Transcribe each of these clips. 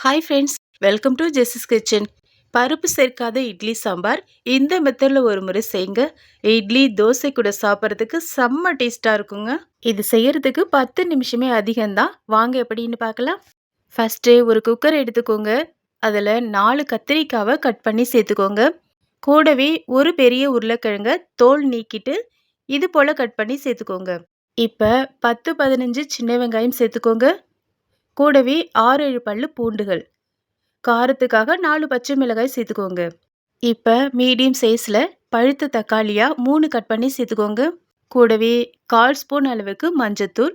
Hi friends, welcome to ஜெஸ்ஸஸ் kitchen. பருப்பு சேர்க்காத இட்லி சாம்பார் இந்த மெத்தடில் ஒரு முறை செய்யுங்க. இட்லி தோசை கூட சாப்பிட்றதுக்கு செம்ம டேஸ்ட்டாக இருக்குங்க. இது செய்யறதுக்கு 10 நிமிஷமே அதிகம்தான். வாங்க எப்படின்னு பார்க்கலாம். ஃபஸ்ட்டு ஒரு குக்கர் எடுத்துக்கோங்க. அதில் 4 கத்திரிக்காவை கட் பண்ணி சேர்த்துக்கோங்க. கூடவே ஒரு பெரிய உருளைக்கிழங்க தோல் நீக்கிட்டு இது போல் கட் பண்ணி சேர்த்துக்கோங்க. இப்போ 10-15 சின்ன வெங்காயம் சேர்த்துக்கோங்க. கூடவே 6-7 பல்லு பூண்டுகள், காரத்துக்காக 4 பச்சை மிளகாய் சேர்த்துக்கோங்க. இப்போ மீடியம் சைஸில் பழுத்த தக்காளியாக 3 கட் பண்ணி சேர்த்துக்கோங்க. கூடவே 1/4 ஸ்பூன் அளவுக்கு மஞ்சத்தூள்,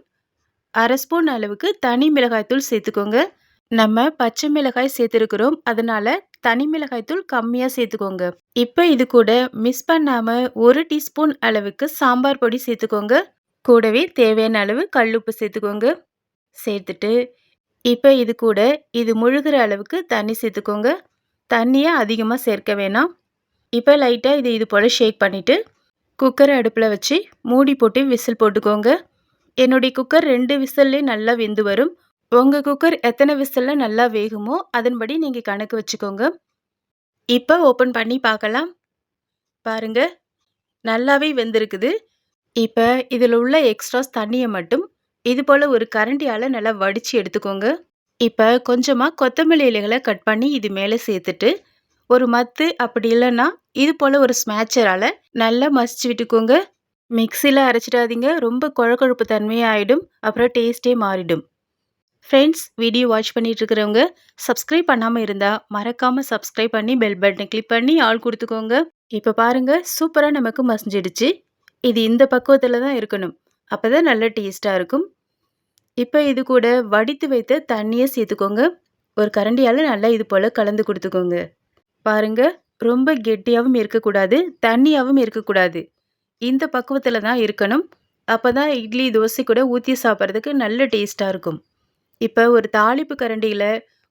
1/2 ஸ்பூன் அளவுக்கு தனி மிளகாய்த்தூள் சேர்த்துக்கோங்க. நம்ம பச்சை மிளகாய் சேர்த்துருக்குறோம், அதனால தனி மிளகாய்த்தூள் கம்மியாக சேர்த்துக்கோங்க. இப்போ இது கூட மிஸ் பண்ணாமல் 1 டீஸ்பூன் அளவுக்கு சாம்பார் பொடி சேர்த்துக்கோங்க. கூடவே தேவையான அளவு கல்லுப்பு சேர்த்துக்கோங்க. சேர்த்துட்டு இப்போ இது கூட இது முழுகிற அளவுக்கு தண்ணி சேர்த்துக்கோங்க. தண்ணியை அதிகமாக சேர்க்க வேணாம். இப்போ லைட்டாக இது போல் ஷேக் பண்ணிவிட்டு குக்கரை அடுப்பில் வச்சு மூடி போட்டு விசில் போட்டுக்கோங்க. என்னுடைய குக்கர் 2 விசில்லே நல்லா வெந்து வரும். உங்கள் குக்கர் எத்தனை விசிலில் நல்லா வேகுமோ அதன்படி நீங்கள் கணக்கு வச்சுக்கோங்க. இப்போ ஓப்பன் பண்ணி பார்க்கலாம். பாருங்க, நல்லாவே வெந்திருக்குது. இப்போ இதில் உள்ள எக்ஸ்ட்ராஸ் தண்ணியை மட்டும் இது போல் ஒரு கரண்டியால் நல்லா வடித்து எடுத்துக்கோங்க. இப்போ கொஞ்சமாக கொத்தமல்லி இலைகளை கட் பண்ணி இது மேலே சேர்த்துட்டு ஒரு மத்து அப்படி இல்லைன்னா இது போல் ஒரு ஸ்மேச்சரால் நல்லா மசிச்சு விட்டுக்கோங்க. மிக்சியில் அரைச்சிடாதீங்க, ரொம்ப குழக்குழப்பு தன்மையாக ஆகிடும், அப்புறம் டேஸ்ட்டே மாறிடும். ஃப்ரெண்ட்ஸ், வீடியோ வாட்ச் பண்ணிட்டு இருக்கிறவங்க சப்ஸ்கிரைப் பண்ணாமல் இருந்தால் மறக்காமல் சப்ஸ்கிரைப் பண்ணி பெல் பட்டனை கிளிக் பண்ணி ஆள் கொடுத்துக்கோங்க. இப்போ பாருங்கள், சூப்பராக நமக்கு மசிஞ்சிடுச்சு. இது இந்த பக்குவத்தில் தான் இருக்கணும், அப்போ தான் நல்ல டேஸ்ட்டாக இருக்கும். இப்போ இது கூட வடித்து வைத்த தண்ணியை சேர்த்துக்கோங்க. ஒரு கரண்டியால் நல்லா இது போல் கலந்து கொடுத்துக்கோங்க. பாருங்க, ரொம்ப கெட்டியாகவும் இருக்கக்கூடாது, தண்ணியாகவும் இருக்கக்கூடாது. இந்த பக்குவத்தில் தான் இருக்கணும். அப்போ தான் இட்லி தோசை கூட ஊற்றி சாப்பிட்றதுக்கு நல்ல டேஸ்ட்டாக இருக்கும். இப்போ ஒரு தாளிப்பு கரண்டியில்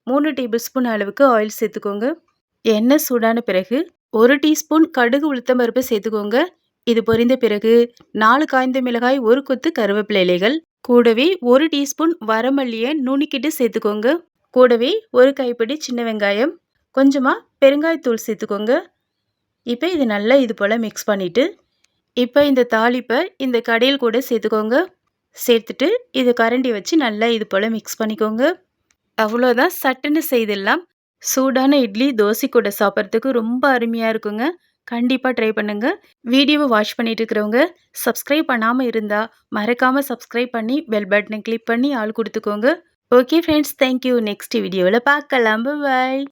3 டேபிள் ஸ்பூன் அளவுக்கு ஆயில் சேர்த்துக்கோங்க. எண்ணெய் சூடான பிறகு 1 டீஸ்பூன் கடுகு உளுத்தம்பருப்பு சேர்த்துக்கோங்க. இது பொரிந்த பிறகு 4 காய்ந்த மிளகாய், 1 கொத்து கருவேப்பிலை இலைகள், கூடவே 1 டீஸ்பூன் வரமல்லியை நுணுக்கிட்டு சேர்த்துக்கோங்க. கூடவே ஒரு கைப்பிடி சின்ன வெங்காயம், கொஞ்சமாக பெருங்காயத்தூள் சேர்த்துக்கோங்க. இப்போ இது நல்லா இது போல் மிக்ஸ் பண்ணிவிட்டு இப்போ இந்த தாளிப்பை இந்த கடையில் கூட சேர்த்துக்கோங்க. சேர்த்துட்டு இது கரண்டி வச்சு நல்லா இது போல் மிக்ஸ் பண்ணிக்கோங்க. அவ்வளோதான், சட்டுன்னு செய்திடலாம். சூடான இட்லி தோசை கூட சாப்பிட்றதுக்கு ரொம்ப அருமையாக இருக்குங்க. கண்டிப்பாக ட்ரை பண்ணுங்க. வீடியோவை வாட்ச் பண்ணிட்டு இருக்கிறவங்க சப்ஸ்கிரைப் பண்ணாமல் இருந்தால் மறக்காமல் சப்ஸ்கிரைப் பண்ணி பெல் பட்டனை கிளிக் பண்ணி ஆள் கொடுத்துக்கோங்க. Okay friends, thank you. நெக்ஸ்ட் வீடியோவில் பார்க்கலாம். பாய்.